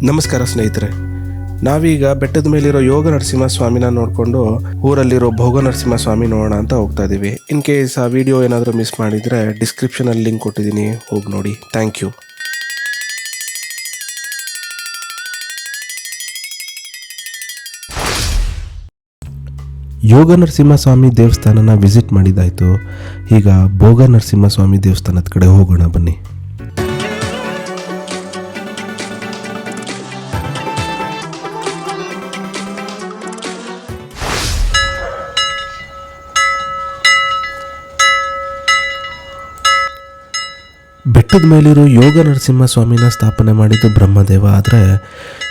ನಮಸ್ಕಾರ ಸ್ನೇಹಿತರೆ, ನಾವೀಗ ಬೆಟ್ಟದ ಮೇಲಿರೋ ಯೋಗ ನರಸಿಂಹ ಸ್ವಾಮಿನ ನೋಡಿಕೊಂಡು ಊರಲ್ಲಿರೋ ಭೋಗ ನರಸಿಂಹ ಸ್ವಾಮಿ ನೋಡೋಣ ಅಂತ ಹೋಗ್ತಾ ಇದ್ದೀವಿ. ಇನ್ ಕೇಸ್ ಆ ವಿಡಿಯೋ ಏನಾದರೂ ಮಿಸ್ ಮಾಡಿದರೆ ಡಿಸ್ಕ್ರಿಪ್ಷನಲ್ಲಿ ಲಿಂಕ್ ಕೊಟ್ಟಿದ್ದೀನಿ, ಹೋಗಿ ನೋಡಿ. Thank you. ಯೋಗ ನರಸಿಂಹಸ್ವಾಮಿ ದೇವಸ್ಥಾನನ ವಿಸಿಟ್ ಮಾಡಿದ್ದಾಯಿತು. ಈಗ ಭೋಗ ನರಸಿಂಹಸ್ವಾಮಿ ದೇವಸ್ಥಾನದ ಕಡೆ ಹೋಗೋಣ ಬನ್ನಿ. ಬೆಟ್ಟದ ಮೇಲಿರೋ ಯೋಗ ನರಸಿಂಹಸ್ವಾಮಿನ ಸ್ಥಾಪನೆ ಮಾಡಿದ್ದು ಬ್ರಹ್ಮದೇವ, ಆದರೆ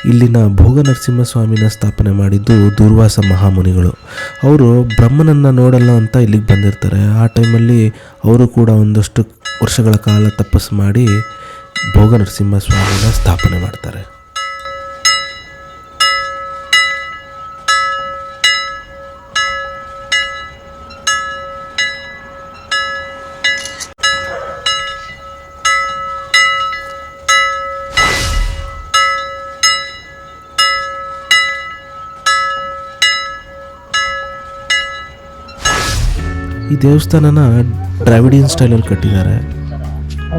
ಇಲ್ಲಿನ ಭೋಗ ನರಸಿಂಹಸ್ವಾಮಿನ ಸ್ಥಾಪನೆ ಮಾಡಿದ್ದು ದೂರ್ವಾಸ ಮಹಾಮುನಿಗಳು. ಅವರು ಬ್ರಹ್ಮನನ್ನು ನೋಡಲ್ಲ ಅಂತ ಇಲ್ಲಿಗೆ ಬಂದಿರ್ತಾರೆ. ಆ ಟೈಮಲ್ಲಿ ಅವರು ಕೂಡ ಒಂದಷ್ಟು ವರ್ಷಗಳ ಕಾಲ ತಪಸ್ಸು ಮಾಡಿ ಭೋಗ ನರಸಿಂಹಸ್ವಾಮಿನ ಸ್ಥಾಪನೆ ಮಾಡ್ತಾರೆ. ಈ ದೇವಸ್ಥಾನನ ದ್ರಾವಿಡಿಯನ್ ಸ್ಟೈಲಲ್ಲಿ ಕಟ್ಟಿದ್ದಾರೆ.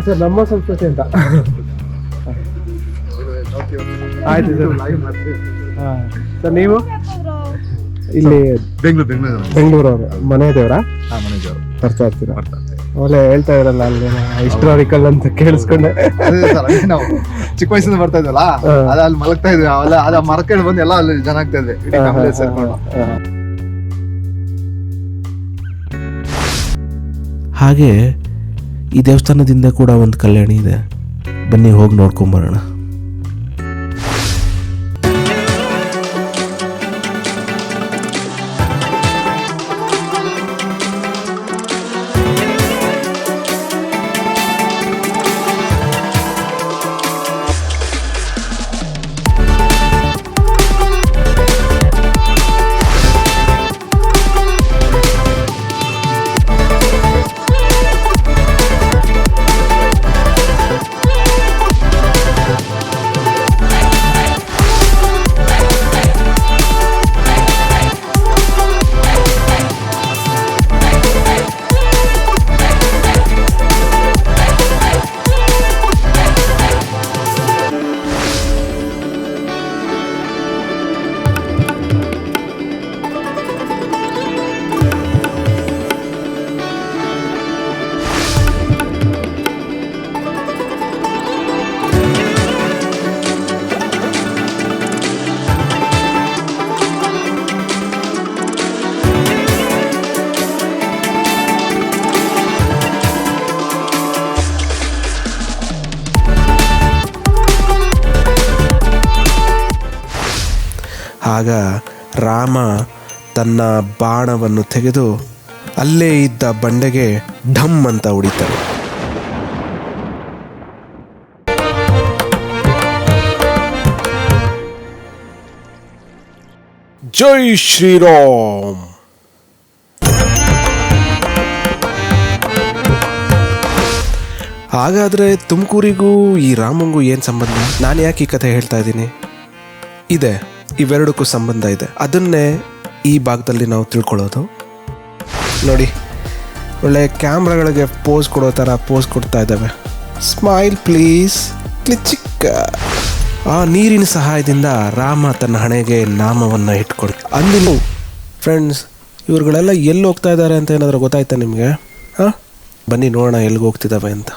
ಸರ್, ನಮ್ಮ ಸಂಸ್ಕೃತಿ ಅಂತ. ಆಯ್ತು ಸರ್. ಸರ್, ನೀವು ಇಲ್ಲಿ ಬೆಂಗಳೂರವರು ಮನೆ ದೇವರ ಬರ್ತಾ ಇರ್ತೀರಾ? ಒಳ್ಳೆ ಹೇಳ್ತಾ ಇರಲ್ಲ ಅಲ್ಲಿ ಹಿಸ್ಟಾರಿಕಲ್ ಅಂತ ಕೇಳಿಸ್ಕೊಂಡೆ. ನಾವು ಚಿಕ್ಕ ವಯಸ್ಸಿಂದ ಬರ್ತಾ ಇದ್ವಲ್ಲ, ಅದ ಅಲ್ಲಿ ಮಲಗ್ತಾ ಇದ್ವಿ, ಅವೆಲ್ಲ ಅದ ಮರಕೊಂಡು ಬಂದು ಎಲ್ಲ ಅಲ್ಲಿ ಜನ ಆಗ್ತಾ ಇದ್ವಿ ಸೇರ್ಕೊಂಡು. ಹಾಗೆ ಈ ದೇವಸ್ಥಾನದಿಂದ ಕೂಡ ಒಂದು ಕಲ್ಯಾಣಿ ಇದೆ, ಬನ್ನಿ ಹೋಗಿ ನೋಡ್ಕೊಂಬರೋಣ. ಆಗ ರಾಮ ತನ್ನ ಬಾಣವನ್ನು ತೆಗೆದು ಅಲ್ಲೇ ಇದ್ದ ಬಂಡೆಗೆ ಢಮ್ ಅಂತ ಹೊಡಿತಾರೆ. ಜೈ ಶ್ರೀರಾಮ್. ಹಾಗಾದರೆ ತುಮಕೂರಿಗೂ ಈ ರಾಮಂಗೂ ಏನು ಸಂಬಂಧ? ನಾನು ಯಾಕೆ ಈ ಕಥೆ ಹೇಳ್ತಾ ಇದ್ದೀನಿ? ಇದೆ, ಇವೆರಡಕ್ಕೂ ಸಂಬಂಧ ಇದೆ. ಅದನ್ನೇ ಈ ಭಾಗದಲ್ಲಿ ನಾವು ತಿಳ್ಕೊಳ್ಳೋದು. ನೋಡಿ, ಒಳ್ಳೆ ಕ್ಯಾಮ್ರಾಗಳಿಗೆ ಪೋಸ್ ಕೊಡೋ ಥರ ಪೋಸ್ ಕೊಡ್ತಾ ಇದ್ದಾವೆ. ಸ್ಮೈಲ್ ಪ್ಲೀಸ್, ಚಿಕ್ಕ. ಆ ನೀರಿನ ಸಹಾಯದಿಂದ ರಾಮ ತನ್ನ ಹಣೆಗೆ ನಾಮವನ್ನು ಇಟ್ಕೊಡ್. ಅಂದಿನ ಫ್ರೆಂಡ್ಸ್, ಇವ್ರುಗಳೆಲ್ಲ ಎಲ್ಲಿ ಹೋಗ್ತಾ ಇದ್ದಾರೆ ಅಂತ ಏನಾದರೂ ಗೊತ್ತಾಯ್ತಾ ನಿಮಗೆ? ಬನ್ನಿ ನೋಡೋಣ ಎಲ್ಲಿಗೆ ಹೋಗ್ತಿದ್ದಾವೆ ಅಂತ.